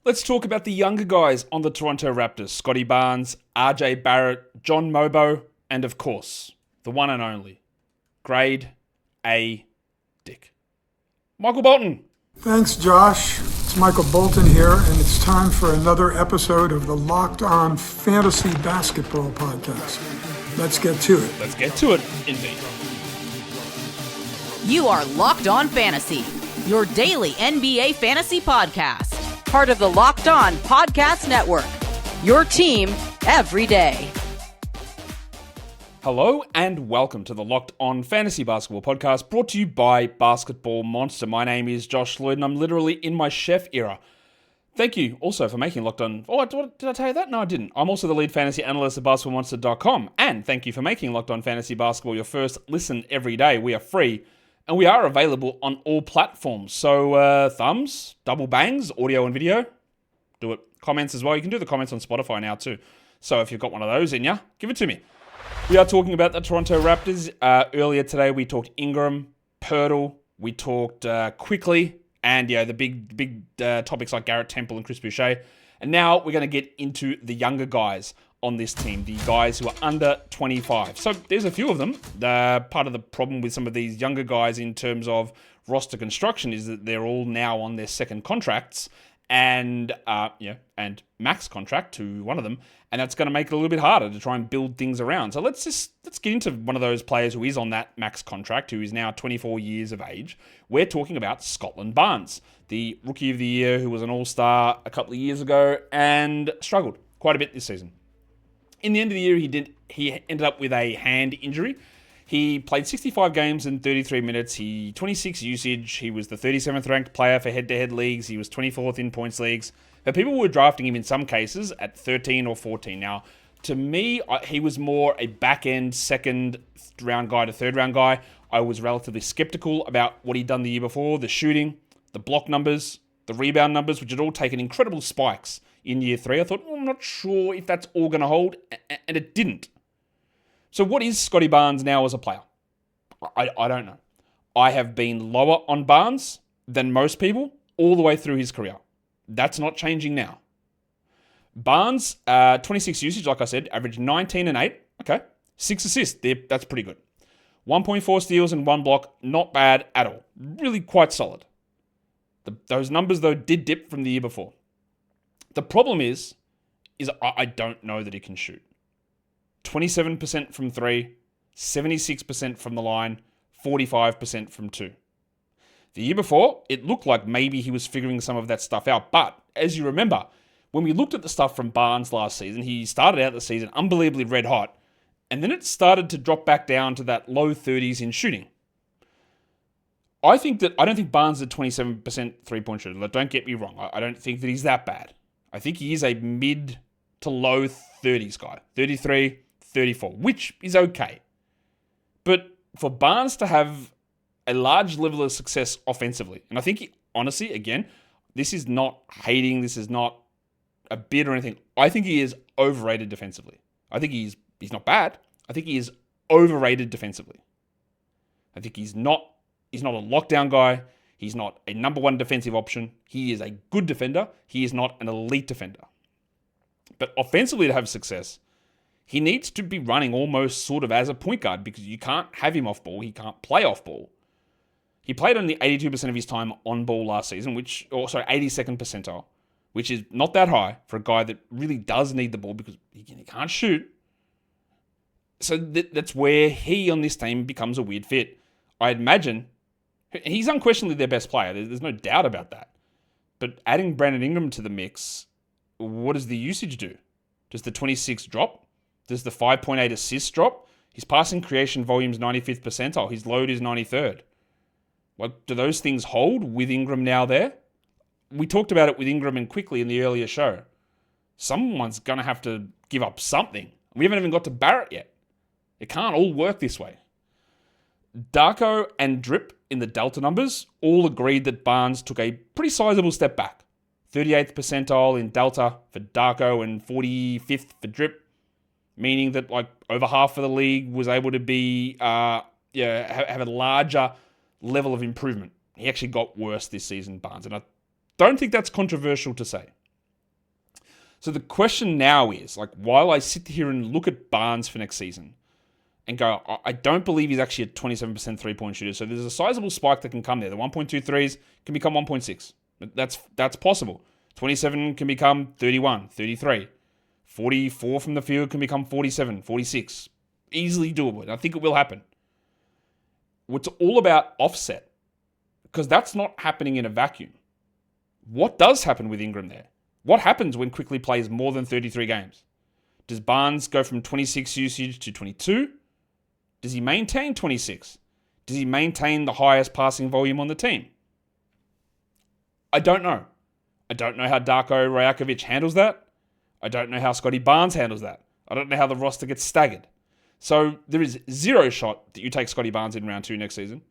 Let's talk about the younger guys on the Toronto Raptors. Scotty Barnes, RJ Barrett, John Mobo, and of course, the one and only, Grade A Dick. Michael Bolton. Thanks, Josh. It's Michael Bolton here, and it's time for another episode of the Locked On Fantasy Basketball Podcast. Let's get to it. Let's get to it, indeed. You are Locked On Fantasy, your daily NBA fantasy podcast. Part of the Locked On Podcast Network, your team every day. Hello and welcome to the Locked On Fantasy Basketball Podcast, brought to you by Basketball Monster. My name is Josh Lloyd and I'm literally in my chef era. Thank you also for making Locked On... Oh, did I tell you that? No, I didn't. I'm also the lead fantasy analyst at basketballmonster.com, and thank you for making Locked On Fantasy Basketball your first listen every day. We are free and we are available on all platforms. So thumbs, double bangs, audio and video. Do it. Comments as well. You can do the comments on Spotify now too. So if you've got one of those in you, give it to me. We are talking about the Toronto Raptors. Earlier today we talked Ingram, Poeltl, we talked quickly, and the big topics like Garrett Temple and Chris Boucher. And now we're going to get into the younger guys on this team, the guys who are under 25. So there's a few of them. Part of the problem with some of these younger guys in terms of roster construction is that they're all now on their second contracts and max contract to one of them, and that's going to make it a little bit harder to try and build things around. So let's get into one of those players who is on that max contract, who is now 24 years of age. We're talking about Scotland Barnes, the Rookie of the Year, who was an All-Star a couple of years ago and struggled quite a bit this season. In the end of the year, he ended up with a hand injury. He played 65 games in 33 minutes. 26 usage. He was the 37th ranked player for head-to-head leagues. He was 24th in points leagues. But people were drafting him in some cases at 13 or 14. Now, to me, he was more a back-end second round guy to third round guy. I was relatively skeptical about what he'd done the year before, the shooting, the block numbers, the rebound numbers, which had all taken incredible spikes in year 3. I thought, I'm not sure if that's all going to hold, and it didn't. So what is Scotty Barnes now as a player? I don't know. I have been lower on Barnes than most people all the way through his career. That's not changing now. Barnes, 26 usage, like I said, averaged 19 and 8. Okay. 6 assists. That's pretty good. 1.4 steals and 1 block. Not bad at all. Really quite solid. Those numbers, though, did dip from the year before. The problem is I don't know that he can shoot. 27% from 3, 76% from the line, 45% from 2. The year before, it looked like maybe he was figuring some of that stuff out. But as you remember, when we looked at the stuff from Barnes last season, he started out the season unbelievably red hot, and then it started to drop back down to that low 30s in shooting. I don't think Barnes is a 27% three-point shooter. Don't get me wrong. I don't think that he's that bad. I think he is a mid to low 30s guy. 33, 34, which is okay. But for Barnes to have a large level of success offensively, and I think, honestly, again, this is not hating, this is not a bid or anything. I think he is overrated defensively. I think he's not bad. I think he is overrated defensively. I think he's not a lockdown guy. He's not a number one defensive option. He is a good defender. He is not an elite defender. But offensively to have success, he needs to be running almost sort of as a point guard because you can't have him off ball. He can't play off ball. He played only 82% of his time on ball last season, 82nd percentile, which is not that high for a guy that really does need the ball because he can't shoot. So that's where he on this team becomes a weird fit. I imagine he's unquestionably their best player. There's no doubt about that. But adding Brandon Ingram to the mix, what does the usage do? Does the 26 drop? Does the 5.8 assists drop? His passing creation volume is 95th percentile. His load is 93rd. Do those things hold with Ingram now there? We talked about it with Ingram and quickly in the earlier show. Someone's going to have to give up something. We haven't even got to Barrett yet. It can't all work this way. Darko and Drip in the Delta numbers all agreed that Barnes took a pretty sizable step back. 38th percentile in Delta for Darko and 45th for Drip, meaning that over half of the league was able to be have a larger level of improvement. He actually got worse this season, Barnes, and I don't think that's controversial to say. So the question now is, like, while I sit here and look at Barnes for next season and go, I don't believe he's actually a 27% three-point shooter. So there's a sizable spike that can come there. The 1.23s can become 1.6. That's possible. 27 can become 31, 33. 44 from the field can become 47, 46. Easily doable. And I think it will happen. It's all about offset, because that's not happening in a vacuum. What does happen with Ingram there? What happens when Quickley plays more than 33 games? Does Barnes go from 26 usage to 22? Does he maintain 26? Does he maintain the highest passing volume on the team? I don't know. I don't know how Darko Rajakovic handles that. I don't know how Scotty Barnes handles that. I don't know how the roster gets staggered. So there is zero shot that you take Scotty Barnes in round 2 next season.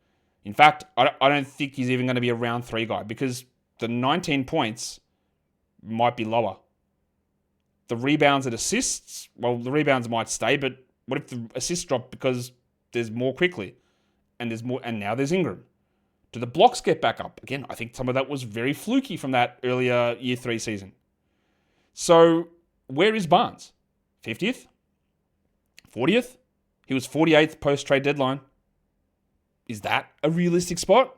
In fact, I don't think he's even going to be a round 3 guy, because the 19 points might be lower. The rebounds and assists, well, the rebounds might stay, but what if the assists drop because there's more Quickley and now there's Ingram? Do the blocks get back up? Again, I think some of that was very fluky from that earlier year 3 season. So where is Barnes? 50th? 40th? He was 48th post-trade deadline. Is that a realistic spot?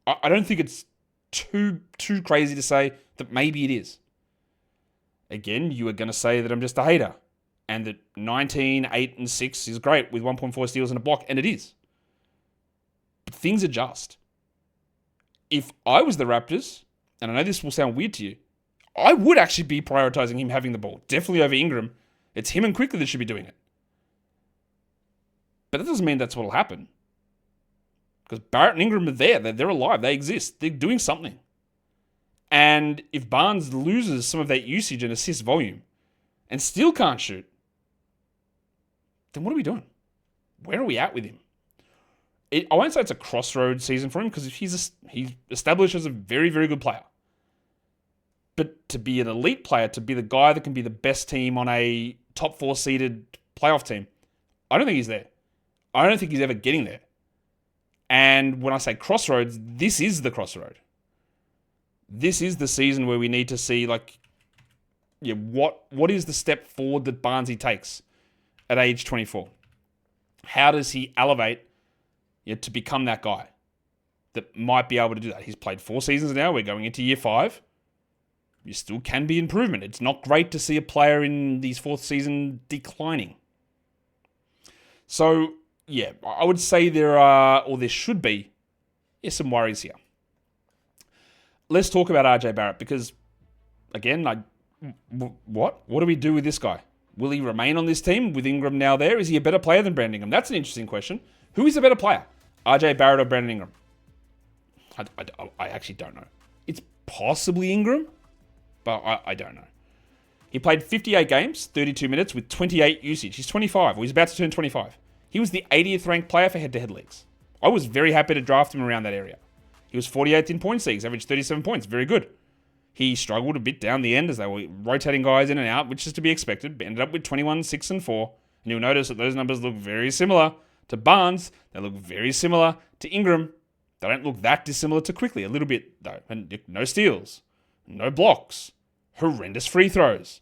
I don't think it's too crazy to say that maybe it is. Again, you are going to say that I'm just a hater and that 19, 8, and 6 is great with 1.4 steals and a block, and it is. But things adjust. If I was the Raptors, and I know this will sound weird to you, I would actually be prioritizing him having the ball. Definitely over Ingram. It's him and Quickley that should be doing it. But that doesn't mean that's what will happen. Because Barrett and Ingram are there. They're alive. They exist. They're doing something. And if Barnes loses some of that usage and assist volume and still can't shoot, then what are we doing? Where are we at with him? I won't say it's a crossroads season for him, because he's established as a very, very good player. But to be an elite player, to be the guy that can be the best team on a top 4 seeded playoff team, I don't think he's there. I don't think he's ever getting there. And when I say crossroads, this is the crossroad. This is the season where we need to see, like, what is the step forward that Barnesy takes at age 24? How does he elevate to become that guy that might be able to do that? He's played 4 seasons now. We're going into year 5. You still can be improvement. It's not great to see a player in these 4th season declining. So, yeah, I would say there should be some worries here. Let's talk about RJ Barrett, because, again, what do we do with this guy? Will he remain on this team with Ingram now there? Is he a better player than Brandon Ingram? That's an interesting question. Who is a better player? RJ Barrett or Brandon Ingram? I actually don't know. It's possibly Ingram, but I don't know. He played 58 games, 32 minutes with 28 usage. He's 25, or he's about to turn 25. He was the 80th ranked player for head-to-head leagues. I was very happy to draft him around that area. He was 48th in points leagues, averaged 37 points. Very good. He struggled a bit down the end as they were rotating guys in and out, which is to be expected. Ended up with 21, 6, and 4. And you'll notice that those numbers look very similar to Barnes. They look very similar to Ingram. They don't look that dissimilar to Quickley. A little bit, though. And no steals. No blocks. Horrendous free throws.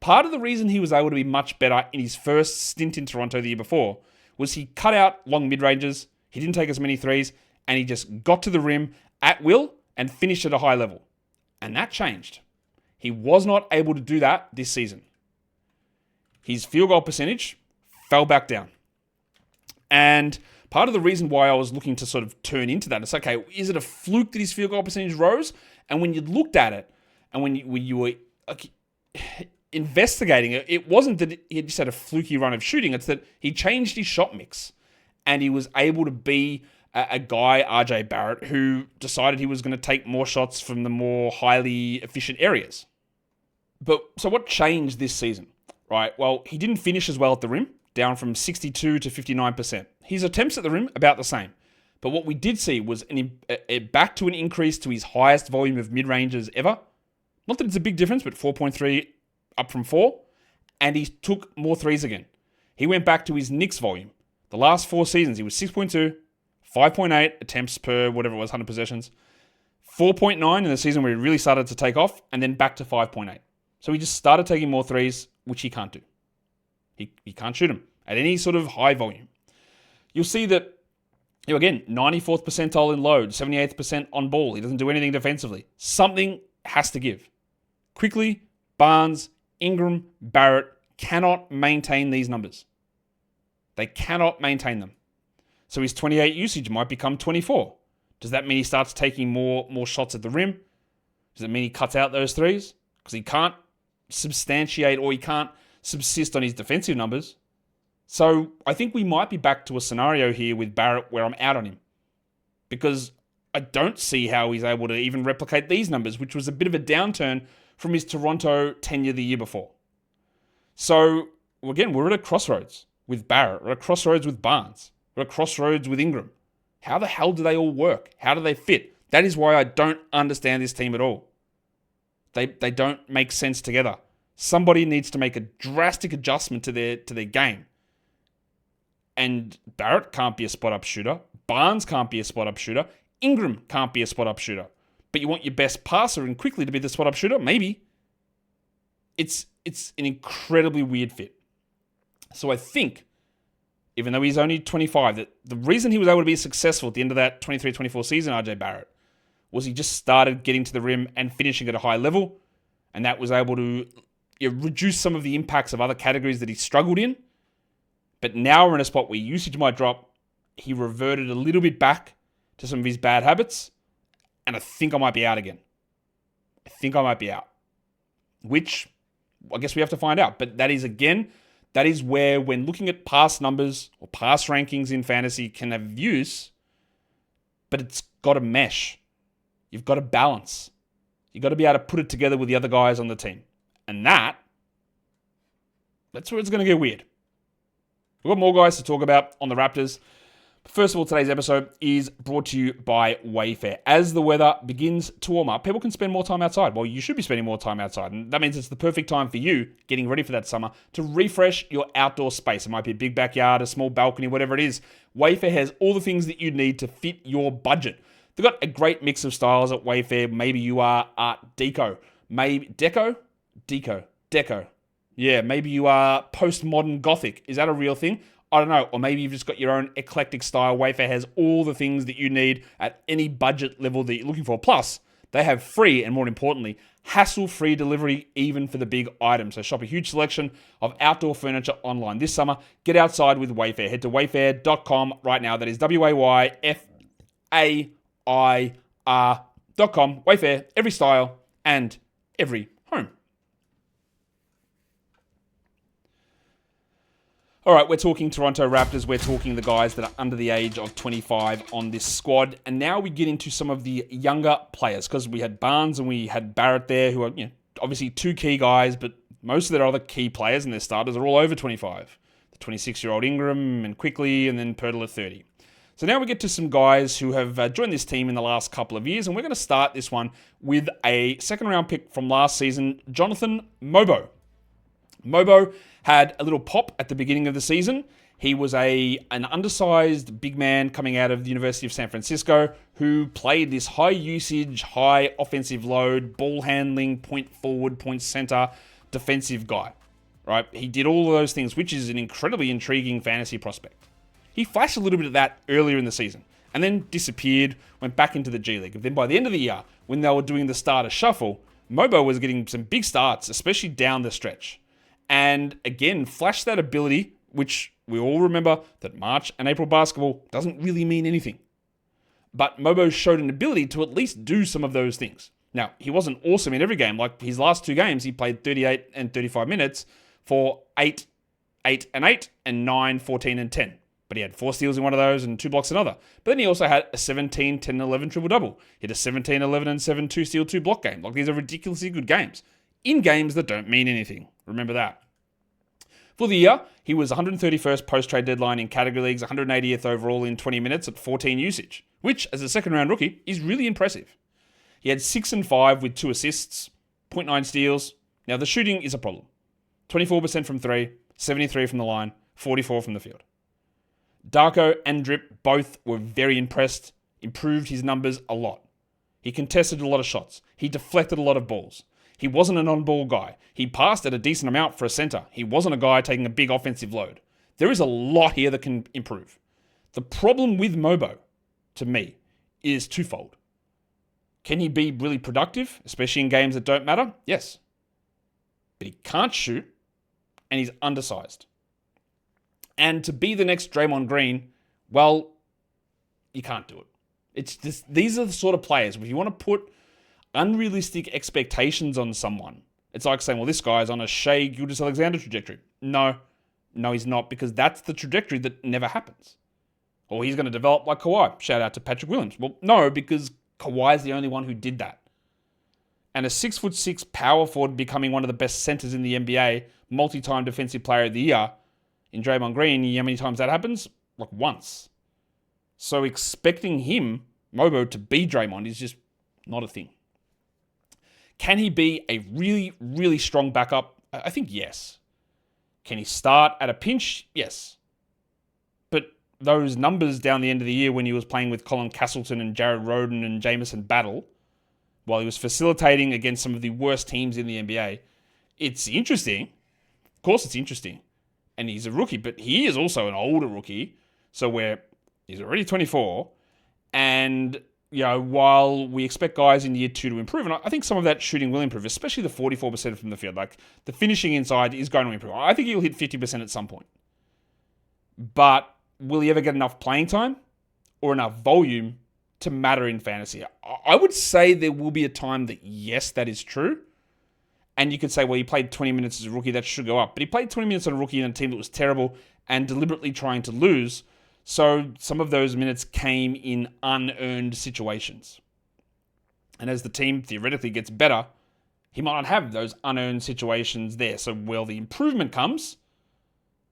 Part of the reason he was able to be much better in his first stint in Toronto the year before was he cut out long mid-ranges, he didn't take as many threes, and he just got to the rim at will and finished at a high level. And that changed. He was not able to do that this season. His field goal percentage fell back down. And part of the reason why I was looking to sort of turn into that, it's okay, is it a fluke that his field goal percentage rose? And when you looked at it, and when you were investigating it, it wasn't that he just had a fluky run of shooting. It's that he changed his shot mix, and he was able to be a guy, RJ Barrett, who decided he was going to take more shots from the more highly efficient areas. But so what changed this season, right? Well, he didn't finish as well at the rim, down from 62 to 59%. His attempts at the rim, about the same. But what we did see was back to an increase to his highest volume of mid-ranges ever. Not that it's a big difference, but 4.3 up from 4. And he took more threes again. He went back to his Knicks volume. The last 4 seasons, he was 6.2, 5.8 attempts per whatever it was, 100 possessions, 4.9 in the season where he really started to take off, and then back to 5.8. So he just started taking more threes, which he can't do. He can't shoot them at any sort of high volume. You'll see that, again, 94th percentile in load, 78th percent on ball. He doesn't do anything defensively. Something has to give. Quickly, Barnes, Ingram, Barrett cannot maintain these numbers. They cannot maintain them. So his 28 usage might become 24. Does that mean he starts taking more shots at the rim? Does it mean he cuts out those threes? Because he can't substantiate or he can't subsist on his defensive numbers. So I think we might be back to a scenario here with Barrett where I'm out on him. Because I don't see how he's able to even replicate these numbers, which was a bit of a downturn from his Toronto tenure the year before. So, again, we're at a crossroads with Barrett. We're at a crossroads with Barnes. We're at a crossroads with Ingram. How the hell do they all work? How do they fit? That is why I don't understand this team at all. They don't make sense together. Somebody needs to make a drastic adjustment to their game. And Barrett can't be a spot-up shooter. Barnes can't be a spot-up shooter. Ingram can't be a spot-up shooter. But you want your best passer and quickly to be the spot-up shooter? Maybe. It's an incredibly weird fit. So I think, even though he's only 25, that the reason he was able to be successful at the end of that 23-24 season, RJ Barrett, was he just started getting to the rim and finishing at a high level, and that was able to reduce some of the impacts of other categories that he struggled in. But now we're in a spot where usage might drop. He reverted a little bit back to some of his bad habits, and I think I might be out again. I think I might be out. Which, I guess we have to find out. But that is where, when looking at past numbers or past rankings in fantasy, can have use, but it's got to mesh. You've got to balance. You've got to be able to put it together with the other guys on the team. And that's where it's going to get weird. We've got more guys to talk about on the Raptors. First of all, today's episode is brought to you by Wayfair. As the weather begins to warm up, people can spend more time outside. Well, you should be spending more time outside. And that means it's the perfect time for you, getting ready for that summer, to refresh your outdoor space. It might be a big backyard, a small balcony, whatever it is. Wayfair has all the things that you need to fit your budget. They've got a great mix of styles at Wayfair. Maybe you are Art Deco. Maybe Deco. Yeah, maybe you are postmodern Gothic. Is that a real thing? I don't know. Or maybe you've just got your own eclectic style. Wayfair has all the things that you need at any budget level that you're looking for. Plus, they have free and, more importantly, hassle-free delivery even for the big items. So shop a huge selection of outdoor furniture online this summer. Get outside with Wayfair. Head to wayfair.com right now. That is WAYFAIR.com. Wayfair, every style and every home. All right, we're talking Toronto Raptors. We're talking the guys that are under the age of 25 on this squad. And now we get into some of the younger players, because we had Barnes and we had Barrett there, who are obviously two key guys, but most of their other key players and their starters are all over 25. The 26-year-old Ingram and Quickly, and then Poeltl at 30. So now we get to some guys who have joined this team in the last couple of years, and we're going to start this one with a second-round pick from last season, Jonathan Mobo. Mobo had a little pop at the beginning of the season. He was an undersized big man coming out of the University of San Francisco who played this high usage, high offensive load, ball handling, point forward, point center, defensive guy. Right? He did all of those things, which is an incredibly intriguing fantasy prospect. He flashed a little bit of that earlier in the season and then disappeared, went back into the G League. And then by the end of the year, when they were doing the starter shuffle, Mobo was getting some big starts, especially down the stretch. And again, flashed that ability, which we all remember that March and April basketball doesn't really mean anything. But Mobo showed an ability to at least do some of those things. Now, he wasn't awesome in every game. Like his last two games, he played 38 and 35 minutes for 8, 8, and 8, and 9, 14, and 10. But he had 4 steals in one of those and 2 blocks in another. But then he also had a 17, 10, and 11 triple-double. He had a 17, 11, and 7, 2 steal, 2 block game. Like these are ridiculously good games. In games that don't mean anything. Remember that. For the year, he was 131st post-trade deadline in category leagues, 180th overall in 20 minutes at 14 usage, which, as a second-round rookie, is really impressive. He had 6 and 5 with 2 assists, 0.9 steals. Now, the shooting is a problem. 24% from 3, 73 from the line, 44 from the field. Darko and Drip both were very impressed, improved his numbers a lot. He contested a lot of shots. He deflected a lot of balls. He wasn't an on-ball guy. He passed at a decent amount for a center. He wasn't a guy taking a big offensive load. There is a lot here that can improve. The problem with Mobo, to me, is twofold. Can he be really productive, especially in games that don't matter? Yes. But he can't shoot, and he's undersized. And to be the next Draymond Green, well, you can't do it. It's just, these are the sort of players, if you want to put unrealistic expectations on someone, it's like saying, well, this guy's on a Shai Gilgeous-Alexander trajectory. No, he's not, because that's the trajectory that never happens. Or he's going to develop like Kawhi. Shout out to Patrick Williams. Well, no, because Kawhi's the only one who did that. And a 6'6" power forward becoming one of the best centers in the NBA, multi-time defensive player of the year in Draymond Green, you know how many times that happens? Like once. So expecting him, Mobo, to be Draymond is just not a thing. Can he be a really, really strong backup? I think yes. Can he start at a pinch? Yes. But those numbers down the end of the year when he was playing with Colin Castleton and Jared Rhoden and Jamison Battle, while he was facilitating against some of the worst teams in the NBA, it's interesting. Of course it's interesting. And he's a rookie, but he is also an older rookie. So he's already 24. And, while we expect guys in year 2 to improve, and I think some of that shooting will improve, especially the 44% from the field. Like, the finishing inside is going to improve. I think he'll hit 50% at some point. But will he ever get enough playing time or enough volume to matter in fantasy? I would say there will be a time that, yes, that is true. And you could say, well, he played 20 minutes as a rookie, that should go up. But he played 20 minutes as a rookie in a team that was terrible and deliberately trying to lose. So some of those minutes came in unearned situations. And as the team theoretically gets better, he might not have those unearned situations there. So while the improvement comes,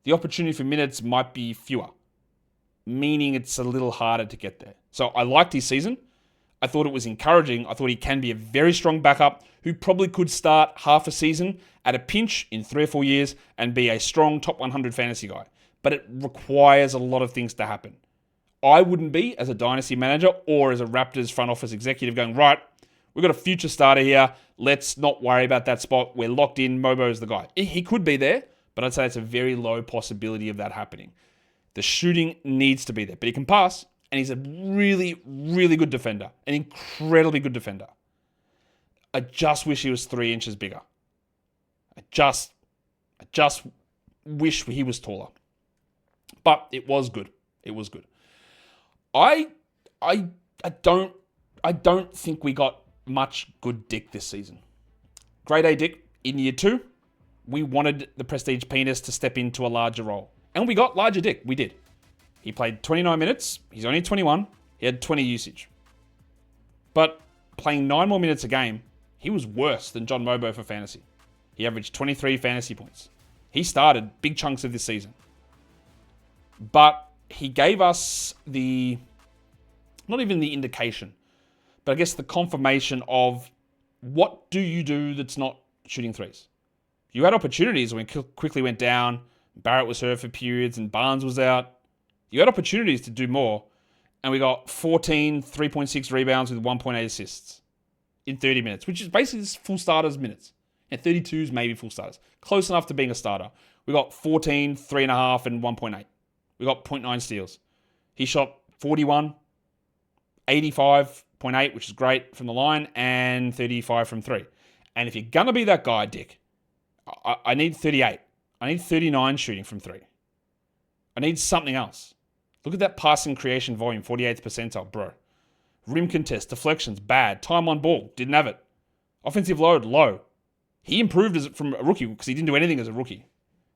the opportunity for minutes might be fewer, meaning it's a little harder to get there. So I liked his season. I thought it was encouraging. I thought he can be a very strong backup who probably could start half a season at a pinch in 3 or 4 years and be a strong top 100 fantasy guy. But it requires a lot of things to happen. I wouldn't be, as a dynasty manager or as a Raptors front office executive, going, right, we've got a future starter here. Let's not worry about that spot. We're locked in. Mobo's the guy. He could be there, but I'd say it's a very low possibility of that happening. The shooting needs to be there, but he can pass. And he's a really, really good defender. An incredibly good defender. I just wish he was 3 inches bigger. I just wish he was taller. But it was good. It was good. I don't think we got much good Dick this season. Grade A Dick in year 2. We wanted the prestige penis to step into a larger role. And we got larger Dick. We did. He played 29 minutes. He's only 21. He had 20 usage. But playing 9 more minutes a game, he was worse than John Mobo for fantasy. He averaged 23 fantasy points. He started big chunks of this season. But he gave us not even the indication, but I guess the confirmation of what do you do that's not shooting threes. You had opportunities when quickly went down, Barrett was hurt for periods, and Barnes was out. You had opportunities to do more, and we got 14, 3.6 rebounds with 1.8 assists in 30 minutes, which is basically just full starters minutes. And 32s maybe full starters. Close enough to being a starter. We got 14, 3.5, and 1.8. We got 0.9 steals. He shot 41, 85.8, which is great from the line, and 35 from 3. And if you're going to be that guy, Dick, I need 38. I need 39 shooting from 3. I need something else. Look at that passing creation volume, 48th percentile, bro. Rim contest, deflections, bad. Time on ball, didn't have it. Offensive load, low. He improved from a rookie because he didn't do anything as a rookie.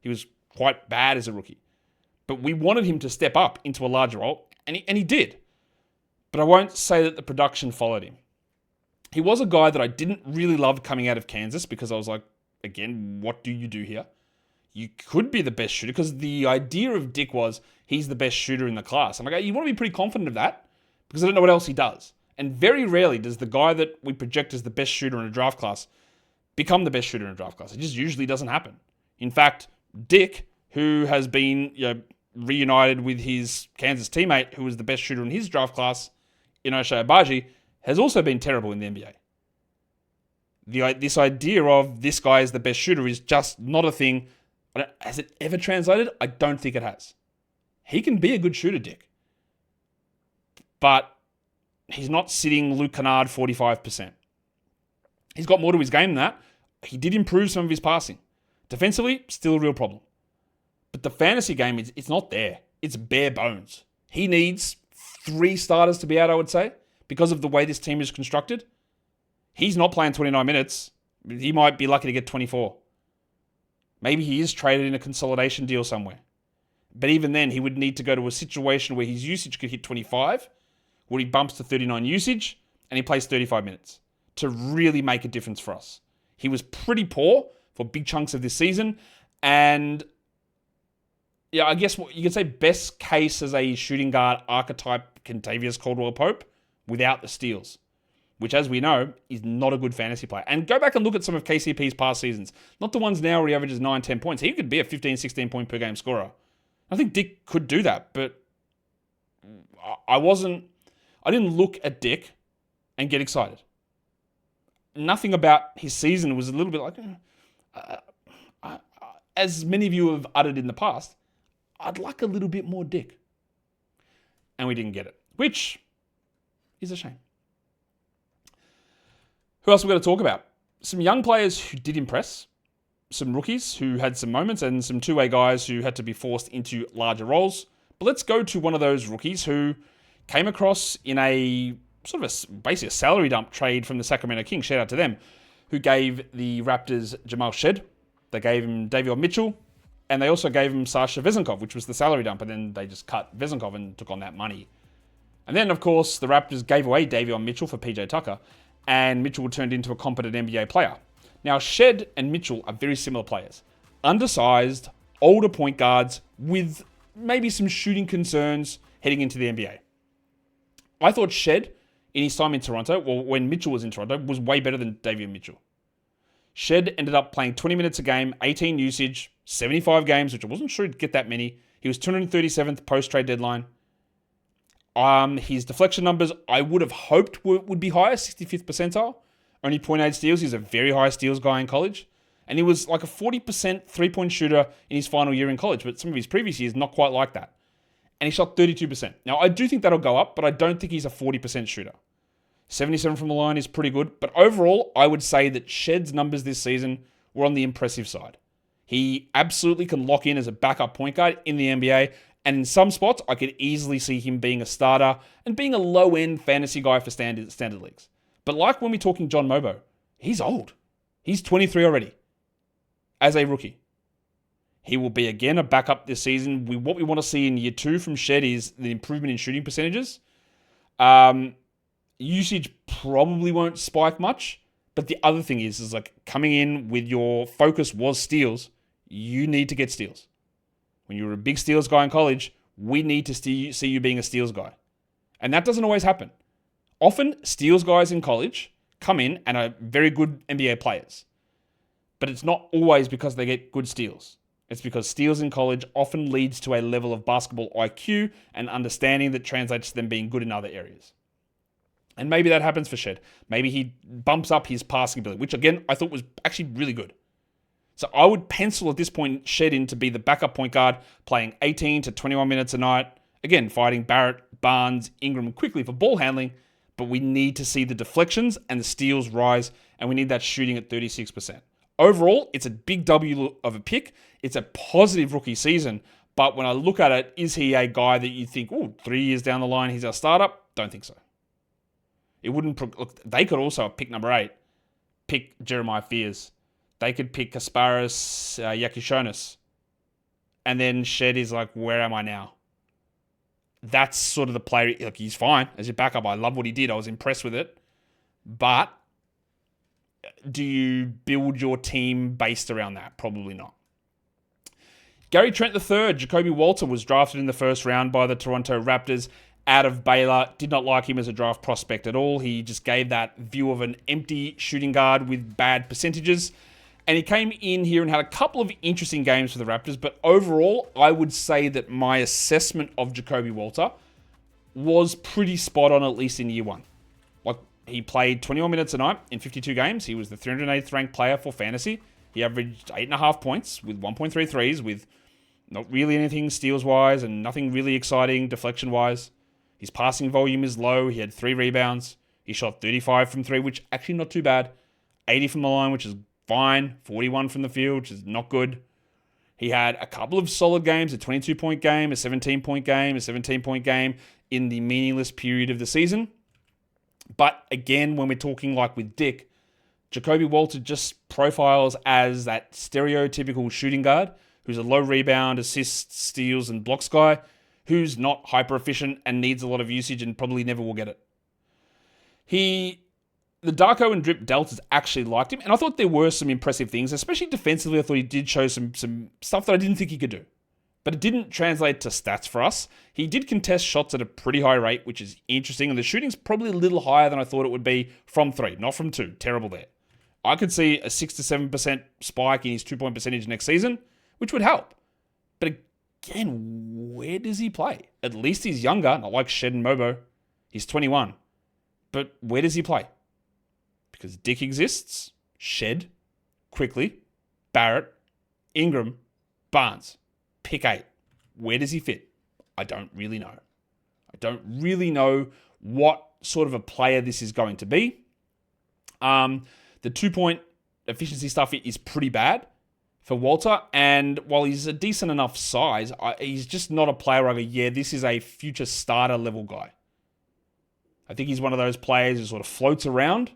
He was quite bad as a rookie. But we wanted him to step up into a larger role, and he did. But I won't say that the production followed him. He was a guy that I didn't really love coming out of Kansas because I was like, again, what do you do here? You could be the best shooter because the idea of Dick was he's the best shooter in the class. I'm like, you want to be pretty confident of that because I don't know what else he does. And very rarely does the guy that we project as the best shooter in a draft class become the best shooter in a draft class. It just usually doesn't happen. In fact, Dick, who has been reunited with his Kansas teammate, who was the best shooter in his draft class, in Ochai Agbaji, has also been terrible in the NBA. This idea of this guy is the best shooter is just not a thing. Has it ever translated? I don't think it has. He can be a good shooter, Dick. But he's not sitting Luke Kennard 45%. He's got more to his game than that. He did improve some of his passing. Defensively, still a real problem. But the fantasy game, it's not there. It's bare bones. He needs 3 starters to be out, I would say, because of the way this team is constructed. He's not playing 29 minutes. He might be lucky to get 24. Maybe he is traded in a consolidation deal somewhere. But even then, he would need to go to a situation where his usage could hit 25, where he bumps to 39 usage, and he plays 35 minutes to really make a difference for us. He was pretty poor for big chunks of this season, and yeah, I guess you could say best case as a shooting guard archetype, Kentavious Caldwell-Pope, without the steals, which, as we know, is not a good fantasy player. And go back and look at some of KCP's past seasons. Not the ones now where he averages 9, 10 points. He could be a 15, 16 point per game scorer. I think Dick could do that, but I didn't look at Dick and get excited. Nothing about his season was a little bit like, as many of you have uttered in the past, I'd like a little bit more Dick. And we didn't get it, which is a shame. Who else are we going to talk about? Some young players who did impress, some rookies who had some moments, and some two-way guys who had to be forced into larger roles. But let's go to one of those rookies who came across in a sort of basically a salary dump trade from the Sacramento Kings. Shout out to them, who gave the Raptors Jamal Shead. They gave him Davion Mitchell, and they also gave him Sasha Vezenkov, which was the salary dump, and then they just cut Vezenkov and took on that money. And then, of course, the Raptors gave away Davion Mitchell for PJ Tucker, and Mitchell turned into a competent NBA player. Now, Shead and Mitchell are very similar players. Undersized, older point guards with maybe some shooting concerns heading into the NBA. I thought Shead, in his time in Toronto, well, when Mitchell was in Toronto, was way better than Davion Mitchell. Shead ended up playing 20 minutes a game, 18 usage, 75 games, which I wasn't sure he'd get that many. He was 237th post-trade deadline. His deflection numbers, I would have hoped would be higher, 65th percentile. Only 0.8 steals. He's a very high steals guy in college. And he was like a 40% three-point shooter in his final year in college, but some of his previous years, not quite like that. And he shot 32%. Now, I do think that'll go up, but I don't think he's a 40% shooter. 77 from the line is pretty good. But overall, I would say that Shead's numbers this season were on the impressive side. He absolutely can lock in as a backup point guard in the NBA. And in some spots, I could easily see him being a starter and being a low-end fantasy guy for standard leagues. But like when we're talking John Mobo, he's old. He's 23 already as a rookie. He will be, again, a backup this season. What we want to see in year 2 from Shead is the improvement in shooting percentages. Usage probably won't spike much. But the other thing is like coming in with your focus was steals. You need to get steals. When you were a big steals guy in college, we need to see you being a steals guy. And that doesn't always happen. Often, steals guys in college come in and are very good NBA players. But it's not always because they get good steals. It's because steals in college often leads to a level of basketball IQ and understanding that translates to them being good in other areas. And maybe that happens for Shead. Maybe he bumps up his passing ability, which again, I thought was actually really good. So I would pencil at this point Shead in to be the backup point guard, playing 18 to 21 minutes a night. Again, fighting Barrett, Barnes, Ingram quickly for ball handling, but we need to see the deflections and the steals rise, and we need that shooting at 36%. Overall, it's a big W of a pick. It's a positive rookie season, but when I look at it, is he a guy that you think, 3 years down the line, he's our startup? Don't think so. It wouldn't. Look, they could also pick number 8, pick Jeremiah Fears. They could pick Kasparas Yakishonis. And then Shead is like, where am I now? That's sort of the player. Look, he's fine as your backup. I love what he did. I was impressed with it. But do you build your team based around that? Probably not. Gary Trent III, Jacoby Walter, was drafted in the first round by the Toronto Raptors out of Baylor. Did not like him as a draft prospect at all. He just gave that view of an empty shooting guard with bad percentages. And he came in here and had a couple of interesting games for the Raptors. But overall, I would say that my assessment of Jacoby Walter was pretty spot on, at least in year 1. Like, He played 21 minutes a night in 52 games. He was the 308th ranked player for fantasy. He averaged 8.5 points with 1.3 threes, with not really anything steals-wise and nothing really exciting deflection-wise. His passing volume is low. He had 3 rebounds. He shot 35 from 3, which actually not too bad. 80 from the line, which is fine. 41 from the field, which is not good. He had a couple of solid games, a 22-point game, a 17-point game, a 17-point game in the meaningless period of the season. But again, when we're talking like with Dick, Jacoby Walter just profiles as that stereotypical shooting guard who's a low rebound, assists, steals, and blocks guy who's not hyper efficient and needs a lot of usage and probably never will get it. The Darko and Drip Deltas actually liked him, and I thought there were some impressive things, especially defensively. I thought he did show some stuff that I didn't think he could do. But it didn't translate to stats for us. He did contest shots at a pretty high rate, which is interesting, and the shooting's probably a little higher than I thought it would be from 3, not from 2. Terrible there. I could see a 6 to 7% spike in his 2-point percentage next season, which would help. But again, where does he play? At least he's younger, not like Shed and Mobo. He's 21. But where does he play? Because Dick exists, Shed, Quickly, Barrett, Ingram, Barnes. Pick 8. Where does he fit? I don't really know. I don't really know what sort of a player this is going to be. The 2-point efficiency stuff is pretty bad for Walter, and while he's a decent enough size, he's just not a player where I go, yeah, this is a future starter level guy. I think he's one of those players who sort of floats around,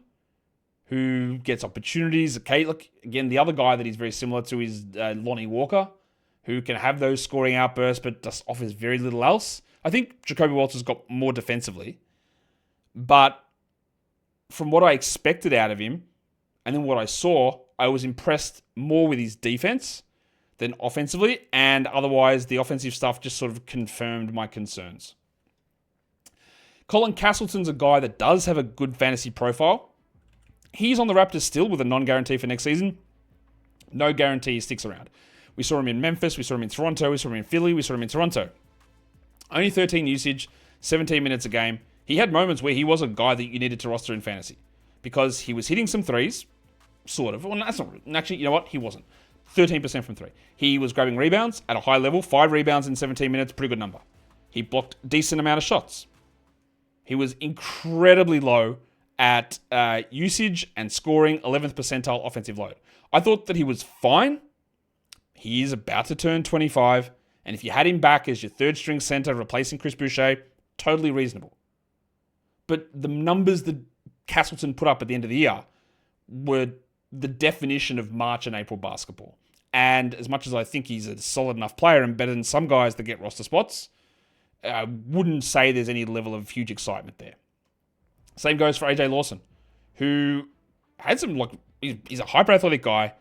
who gets opportunities. Okay, look, again, the other guy that he's very similar to is Lonnie Walker, who can have those scoring outbursts but just offers very little else. I think Jacoby Walter's got more defensively, but from what I expected out of him, and then what I saw, I was impressed more with his defense than offensively, and otherwise the offensive stuff just sort of confirmed my concerns. Colin Castleton's a guy that does have a good fantasy profile. He's on the Raptors still with a non-guarantee for next season. No guarantee he sticks around. We saw him in Memphis, we saw him in Toronto, we saw him in Philly, we saw him in Toronto. Only 13 usage, 17 minutes a game. He had moments where he was a guy that you needed to roster in fantasy because he was hitting some threes, sort of. Well, that's not actually, you know what? He wasn't. 13% from 3. He was grabbing rebounds at a high level, 5 rebounds in 17 minutes, pretty good number. He blocked a decent amount of shots. He was incredibly low at usage and scoring, 11th percentile offensive load. I thought that he was fine. He is about to turn 25, and if you had him back as your third string center replacing Chris Boucher, totally reasonable. But the numbers that Castleton put up at the end of the year were the definition of March and April basketball. And as much as I think he's a solid enough player and better than some guys that get roster spots, I wouldn't say there's any level of huge excitement there. Same goes for AJ Lawson, who had some, he's a hyper-athletic guy,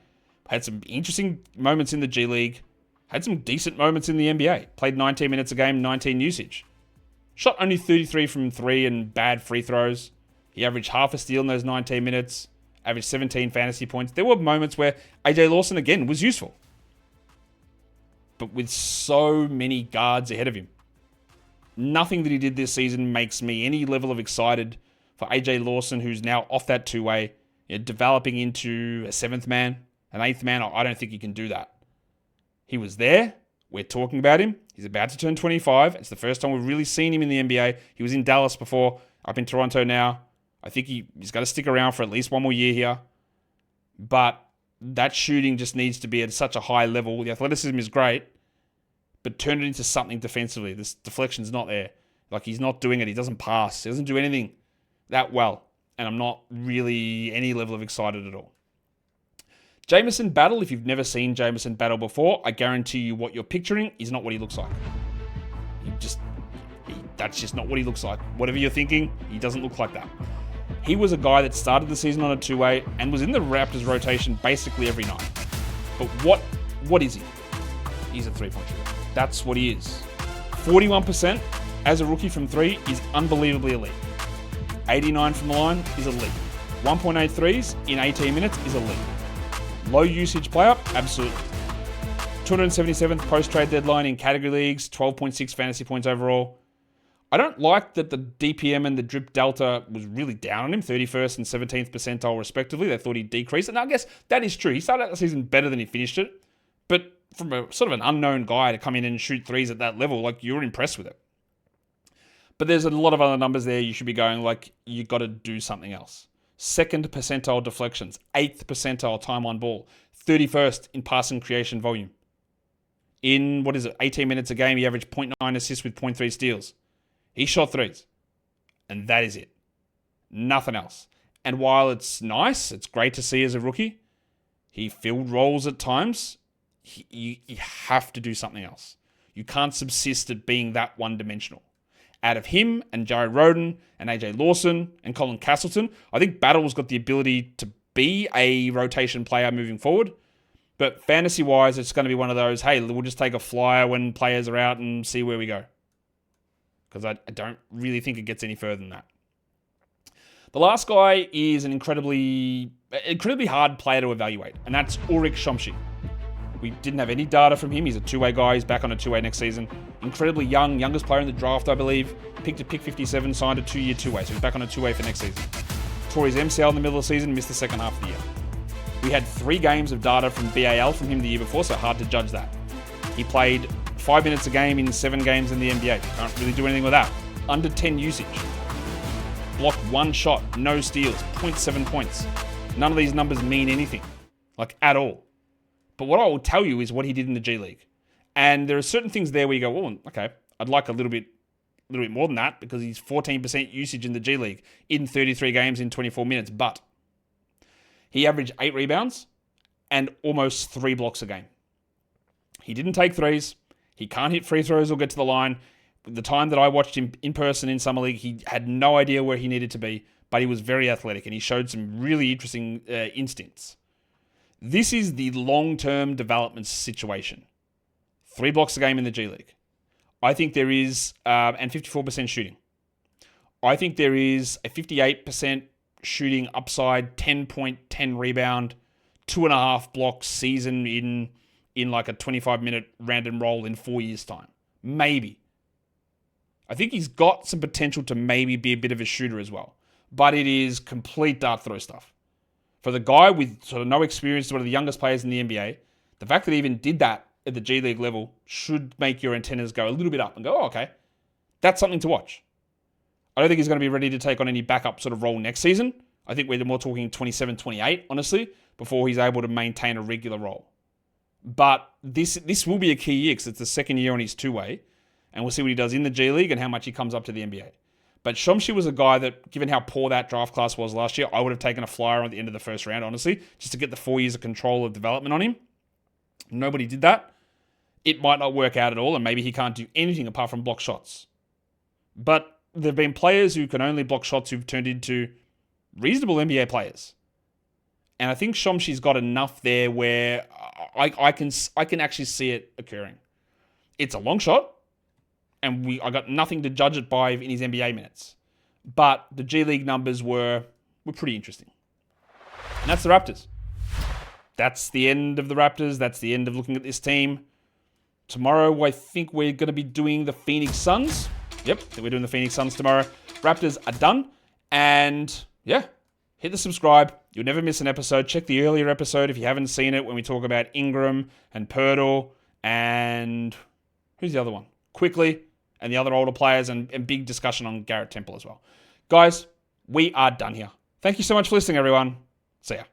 had some interesting moments in the G League, had some decent moments in the NBA, played 19 minutes a game, 19 usage. Shot only 33 from 3 and bad free throws. He averaged half a steal in those 19 minutes, averaged 17 fantasy points. There were moments where AJ Lawson, again, was useful. But with so many guards ahead of him, nothing that he did this season makes me any level of excited for AJ Lawson, who's now off that two-way, developing into a 7th man, an 8th man. I don't think he can do that. He was there. We're talking about him. He's about to turn 25. It's the first time we've really seen him in the NBA. He was in Dallas before, up in Toronto now. I think he's got to stick around for at least one more year here. But that shooting just needs to be at such a high level. The athleticism is great, but turn it into something defensively. This deflection's not there. Like, he's not doing it. He doesn't pass. He doesn't do anything that well. And I'm not really any level of excited at all. Jameson Battle, if you've never seen Jameson Battle before, I guarantee you what you're picturing is not what he looks like. That's just not what he looks like. Whatever you're thinking, he doesn't look like that. He was a guy that started the season on a two-way and was in the Raptors rotation basically every night. But what is he? He's a three-point shooter. That's what he is. 41% as a rookie from 3 is unbelievably elite. 89 from the line is elite. 1.8 threes in 18 minutes is elite. Low usage player, absolutely. 277th post-trade deadline in category leagues, 12.6 fantasy points overall. I don't like that the DPM and the drip delta was really down on him, 31st and 17th percentile respectively. They thought he'd decrease it. And I guess that is true. He started out the season better than he finished it. But from a sort of an unknown guy to come in and shoot threes at that level, like, you're impressed with it. But there's a lot of other numbers there you should be going, like, you got to do something else. 2nd percentile deflections, 8th percentile time on ball, 31st in passing creation volume. In, 18 minutes a game, he averaged 0.9 assists with 0.3 steals. He shot threes. And that is it. Nothing else. And while it's nice, it's great to see as a rookie, he filled roles at times. You have to do something else. You can't subsist at being that one-dimensional. Out of him and Jared Rhoden and AJ Lawson and Colin Castleton, I think Battle's got the ability to be a rotation player moving forward. But fantasy-wise, it's going to be one of those, hey, we'll just take a flyer when players are out and see where we go. Because I don't really think it gets any further than that. The last guy is an incredibly hard player to evaluate, and that's Ulrich Chomsky. We didn't have any data from him. He's a two-way guy. He's back on a two-way next season. Incredibly young, youngest player in the draft, I believe. Picked at pick 57, signed a 2-year two-way, so he's back on a two-way for next season. Tore his MCL in the middle of the season, missed the second half of the year. We had 3 games of data from BAL from him the year before, so hard to judge that. He played 5 minutes a game in 7 games in the NBA. Can't really do anything with that. Under 10 usage. Blocked 1 shot, no steals, 0.7 points. None of these numbers mean anything, like at all. But what I will tell you is what he did in the G League. And there are certain things there where you go, oh, okay, I'd like a little bit more than that because he's 14% usage in the G League in 33 games in 24 minutes. But he averaged 8 rebounds and almost 3 blocks a game. He didn't take threes. He can't hit free throws or get to the line. The time that I watched him in person in Summer League, he had no idea where he needed to be, but he was very athletic and he showed some really interesting instincts. This is the long-term development situation. 3 blocks a game in the G League. I think there is, and 54% shooting. I think there is a 58% shooting upside, 10.10 rebound, 2.5 blocks season in like a 25-minute random roll in 4 years' time. Maybe. I think he's got some potential to maybe be a bit of a shooter as well. But it is complete dart throw stuff. For the guy with sort of no experience, one of the youngest players in the NBA, the fact that he even did that at the G League level should make your antennas go a little bit up and go, oh, okay, that's something to watch. I don't think he's going to be ready to take on any backup sort of role next season. I think we're more talking 27, 28, honestly, before he's able to maintain a regular role. But this will be a key year because it's the second year on his two-way, and we'll see what he does in the G League and how much he comes up to the NBA. But Chomsky was a guy that, given how poor that draft class was last year, I would have taken a flyer at the end of the first round, honestly, just to get the 4 years of control of development on him. Nobody did that. It might not work out at all, and maybe he can't do anything apart from block shots. But there have been players who can only block shots who've turned into reasonable NBA players. And I think Chomsky's got enough there where I can actually see it occurring. It's a long shot, and I got nothing to judge it by in his NBA minutes. But the G League numbers were pretty interesting. And that's the Raptors. That's the end of the Raptors. That's the end of looking at this team. Tomorrow, I think we're going to be doing the Phoenix Suns. Yep, we're doing the Phoenix Suns tomorrow. Raptors are done. And yeah, hit the subscribe. You'll never miss an episode. Check the earlier episode if you haven't seen it when we talk about Ingram and Pirtle and who's the other one? Quickly and the other older players and big discussion on Garrett Temple as well. Guys, we are done here. Thank you so much for listening, everyone. See ya.